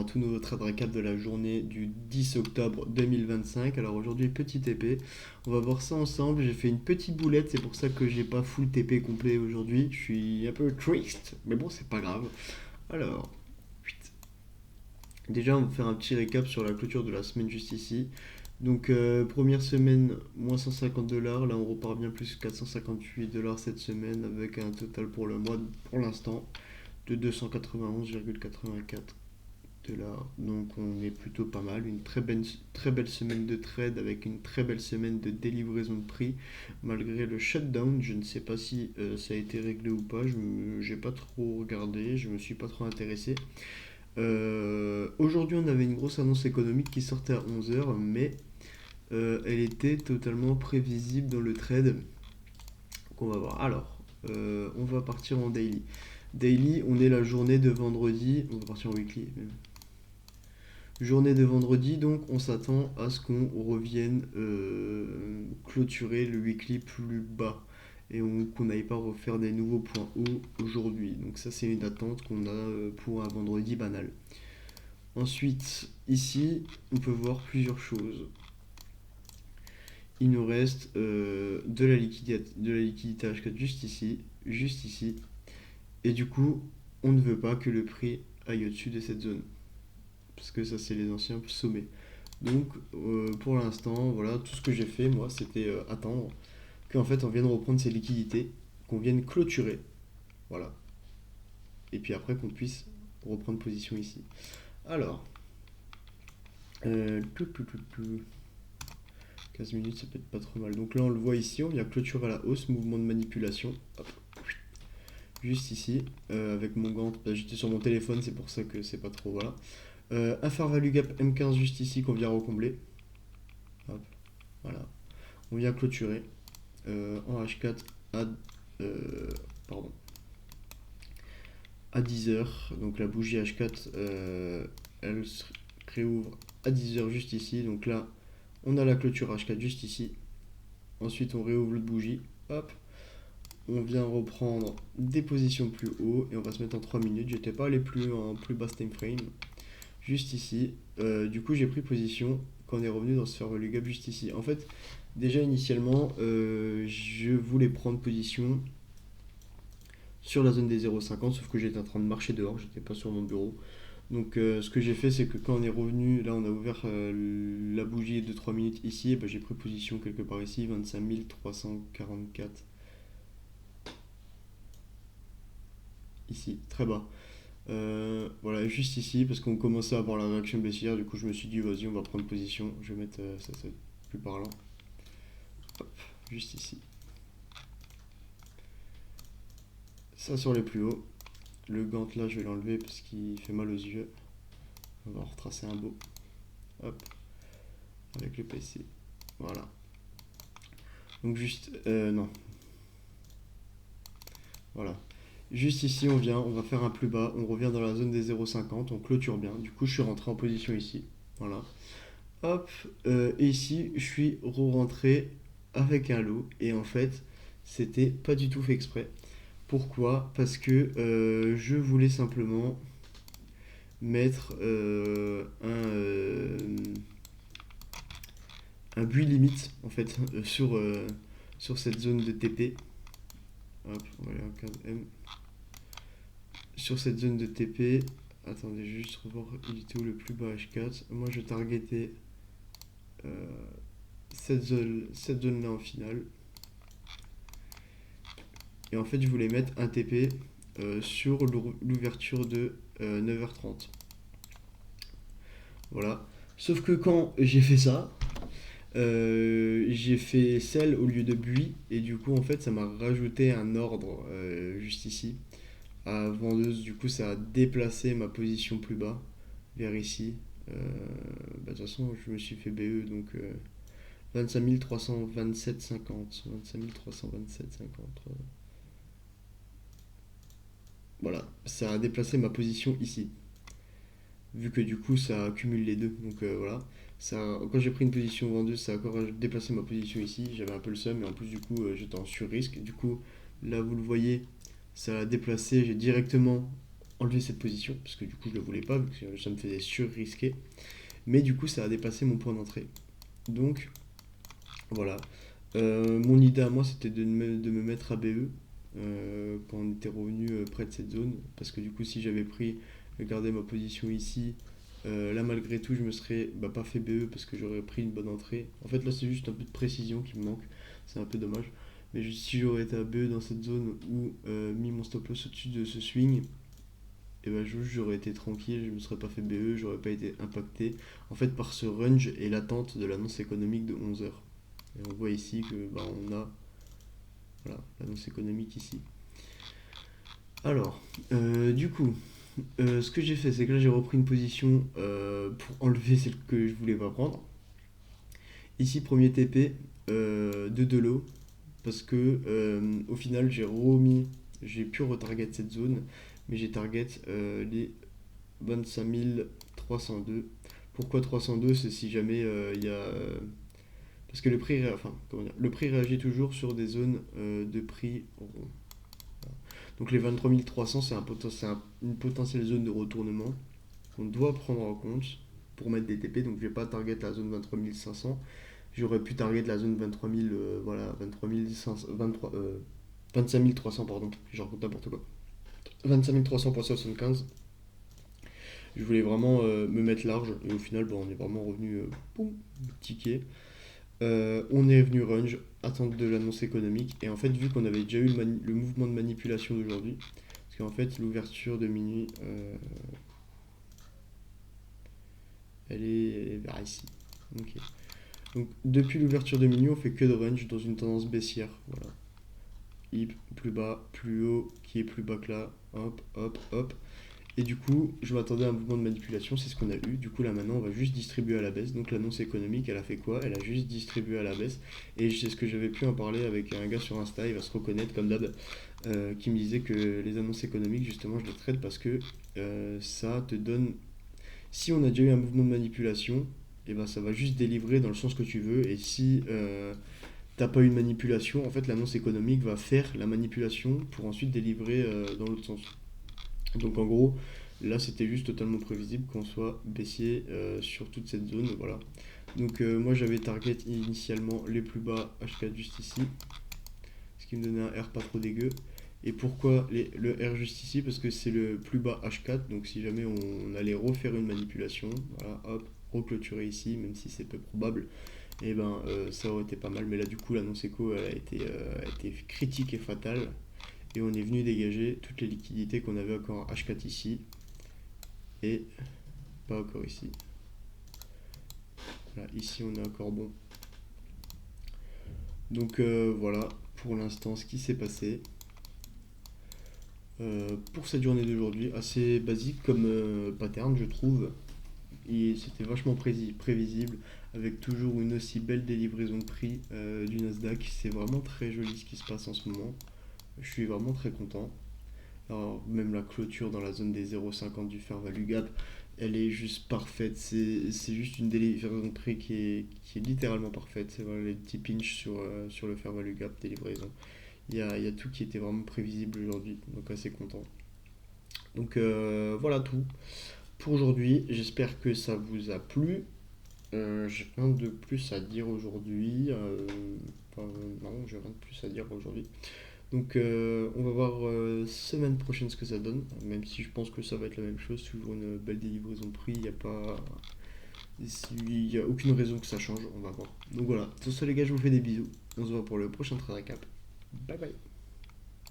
un tout nouveau trade récap de la journée du 10 octobre 2025. Alors aujourd'hui, petit TP, on va voir ça ensemble. J'ai fait une petite boulette, c'est pour ça que j'ai pas full TP complet aujourd'hui. Je suis un peu triste, mais bon, c'est pas grave. Alors, déjà, on va faire un petit récap sur la clôture de la semaine juste ici. Donc, première semaine, moins 150 dollars. Là, on repart bien plus 458 dollars cette semaine avec un total pour le mois, pour l'instant, de 291,84 dollars. Donc, on est plutôt pas mal. Une très belle semaine de trade avec une très belle semaine de délivraison de prix. Malgré le shutdown, je ne sais pas si ça a été réglé ou pas. J'ai pas trop regardé, je me suis pas trop intéressé. Aujourd'hui, on avait une grosse annonce économique qui sortait à 11 heures, mais elle était totalement prévisible dans le trade qu'on va voir. Alors, on va partir en daily. Daily, on est la journée de vendredi. On va partir en weekly. Même. Journée de vendredi, donc on s'attend à ce qu'on revienne clôturer le weekly plus bas et qu'on n'aille pas refaire des nouveaux points hauts aujourd'hui. Donc ça, c'est une attente qu'on a pour un vendredi banal. Ensuite, ici, on peut voir plusieurs choses. Il nous reste de la liquidité H4 juste ici. Et du coup, on ne veut pas que le prix aille au-dessus de cette zone. Parce que ça, c'est les anciens sommets. Donc, pour l'instant, voilà, tout ce que j'ai fait, moi, c'était attendre qu'en fait, on vienne reprendre ces liquidités, qu'on vienne clôturer. Voilà. Et puis après, qu'on puisse reprendre position ici. Alors, euh, tout, tout, tout, tout. 15 minutes, ça peut être pas trop mal. Donc là, on le voit ici, on vient clôturer à la hausse, mouvement de manipulation. Hop. Juste ici, avec mon gant. Bah, j'étais sur mon téléphone, c'est pour ça que c'est pas trop. Voilà. Un fair value gap M15 juste ici qu'on vient recombler. Hop. Voilà. On vient clôturer en H4 à, euh, pardon, à 10 heures. Donc la bougie H4, elle se réouvre à 10 heures juste ici. Donc là, on a la clôture H4 juste ici. Ensuite, on réouvre l'autre bougie. Hop. On vient reprendre des positions plus haut et on va se mettre en 3 minutes. J'étais pas allé en plus basse time frame. Juste ici. Du coup, j'ai pris position quand on est revenu dans ce fair value gap juste ici. En fait, déjà initialement, je voulais prendre position sur la zone des 0,50, sauf que j'étais en train de marcher dehors, j'étais pas sur mon bureau. Donc ce que j'ai fait, c'est que quand on est revenu, là on a ouvert la bougie de 3 minutes ici, et ben, j'ai pris position quelque part ici, 25 344 ici, très bas. Voilà, juste ici, parce qu'on commençait à avoir la réaction baissière, du coup je me suis dit, vas-y, on va prendre position, je vais mettre ça, c'est plus parlant. Hop, juste ici. Ça sur les plus hauts. Le gant là, je vais l'enlever parce qu'il fait mal aux yeux. On va retracer un beau. Hop, avec le PC. Voilà. Donc juste, non. Voilà. Juste ici, on va faire un plus bas, on revient dans la zone des 0,50, on clôture bien. Du coup, je suis rentré en position ici. Voilà. Hop, et ici, je suis re-rentré avec un lot. Et en fait, c'était pas du tout fait exprès. Pourquoi? Parce que je voulais simplement mettre un build limite en fait sur cette zone de TP. Hop, on va aller en 15M. Sur cette zone de TP, attendez, je vais juste revoir il était où le plus bas H4. Moi je targetais euh, cette zone là en finale. Et en fait je voulais mettre un TP sur l'ouverture de 9h30. Voilà. Sauf que quand j'ai fait ça, j'ai fait sel au lieu de buis et du coup en fait ça m'a rajouté un ordre juste ici à vendeuse. Du coup ça a déplacé ma position plus bas vers ici. De toute façon je me suis fait BE donc 25 327,50. 25 327,50. Voilà, ça a déplacé ma position ici. Vu que du coup ça accumule les deux. Donc voilà. Ça, quand j'ai pris une position vendeuse, ça a encore déplacé ma position ici. J'avais un peu le seum, mais en plus, du coup, j'étais en sur-risque. Du coup, là, vous le voyez, ça a déplacé. J'ai directement enlever cette position, parce que du coup je le voulais pas, vu que ça me faisait sur-risquer. Mais du coup ça a dépassé mon point d'entrée. Donc voilà. Mon idée à moi c'était de me mettre à BE quand on était revenu près de cette zone. Parce que du coup si j'avais gardé ma position ici, là malgré tout je me serais pas fait BE parce que j'aurais pris une bonne entrée. En fait là c'est juste un peu de précision qui me manque. C'est un peu dommage. Mais si j'aurais été à BE dans cette zone ou mis mon stop loss au-dessus de ce swing, et ben j'aurais été tranquille, je me serais pas fait BE, j'aurais pas été impacté en fait par ce range et l'attente de l'annonce économique de 11 heures. Et on voit ici que on a voilà, l'annonce économique ici. Alors, du coup, ce que j'ai fait, c'est que là j'ai repris une position pour enlever celle que je voulais pas prendre. Ici, premier TP de Delo, parce que au final j'ai pu retarget cette zone, mais j'ai target les 25 302. Pourquoi 302? C'est si jamais il y a. Parce que le prix réagit toujours sur des zones de prix rond. Donc les 23 300, une potentielle zone de retournement qu'on doit prendre en compte pour mettre des TP. Donc je vais pas target la zone 23 500. J'aurais pu target la zone 23 000, voilà, 23 500, 25 300, pardon, je raconte n'importe quoi. 25 300,75. Je voulais vraiment me mettre large et au final, on est vraiment revenu boum, ticket. On est revenu range, attente de l'annonce économique. Et en fait, vu qu'on avait déjà eu le mouvement de manipulation d'aujourd'hui, parce qu'en fait, l'ouverture de minuit, elle est vers ici. Ok. Donc, depuis l'ouverture de minuit, on fait que de range dans une tendance baissière. Voilà. Hip, plus bas, plus haut, qui est plus bas que là. Hop, hop, hop. Et du coup, je m'attendais à un mouvement de manipulation, c'est ce qu'on a eu. Du coup, là maintenant, on va juste distribuer à la baisse. Donc l'annonce économique, elle a fait quoi? Elle a juste distribué à la baisse. Et c'est ce que j'avais pu en parler avec un gars sur Insta, il va se reconnaître comme d'hab, qui me disait que les annonces économiques, justement, je les traite parce que ça te donne. Si on a déjà eu un mouvement de manipulation, et ben ça va juste délivrer dans le sens que tu veux. Et si t'as pas eu de manipulation, en fait, l'annonce économique va faire la manipulation pour ensuite délivrer dans l'autre sens. Donc en gros, là c'était juste totalement prévisible qu'on soit baissier sur toute cette zone. Voilà. Donc moi j'avais target initialement les plus bas H4 juste ici, ce qui me donnait un R pas trop dégueu. Et pourquoi le R juste ici? Parce que c'est le plus bas H4, donc si jamais on allait refaire une manipulation, voilà, hop, reclôturer ici, même si c'est peu probable, et ben ça aurait été pas mal. Mais là du coup l'annonce éco a été critique et fatale. Et on est venu dégager toutes les liquidités qu'on avait encore en H4 ici et pas encore ici. Voilà, ici on est encore bon. Donc voilà pour l'instant ce qui s'est passé pour cette journée d'aujourd'hui. Assez basique comme pattern je trouve. Et c'était vachement prévisible avec toujours une aussi belle délivraison de prix du Nasdaq. C'est vraiment très joli ce qui se passe en ce moment. Je suis vraiment très content. Alors, même la clôture dans la zone des 0,50 du fair value gap, elle est juste parfaite. C'est juste une délivraison de prix qui est littéralement parfaite. C'est voilà, les petits pinch sur le fair value gap des livraisons. Il y a tout qui était vraiment prévisible aujourd'hui, donc assez content. Donc voilà tout pour aujourd'hui. J'espère que ça vous a plu. J'ai rien de plus à dire aujourd'hui. Non, j'ai rien de plus à dire aujourd'hui. Donc on va voir semaine prochaine ce que ça donne, même si je pense que ça va être la même chose, toujours une belle délivraison de prix, il y a aucune raison que ça change, on va voir. Donc voilà, sur ce les gars, je vous fais des bisous, on se voit pour le prochain trade cap. Bye bye.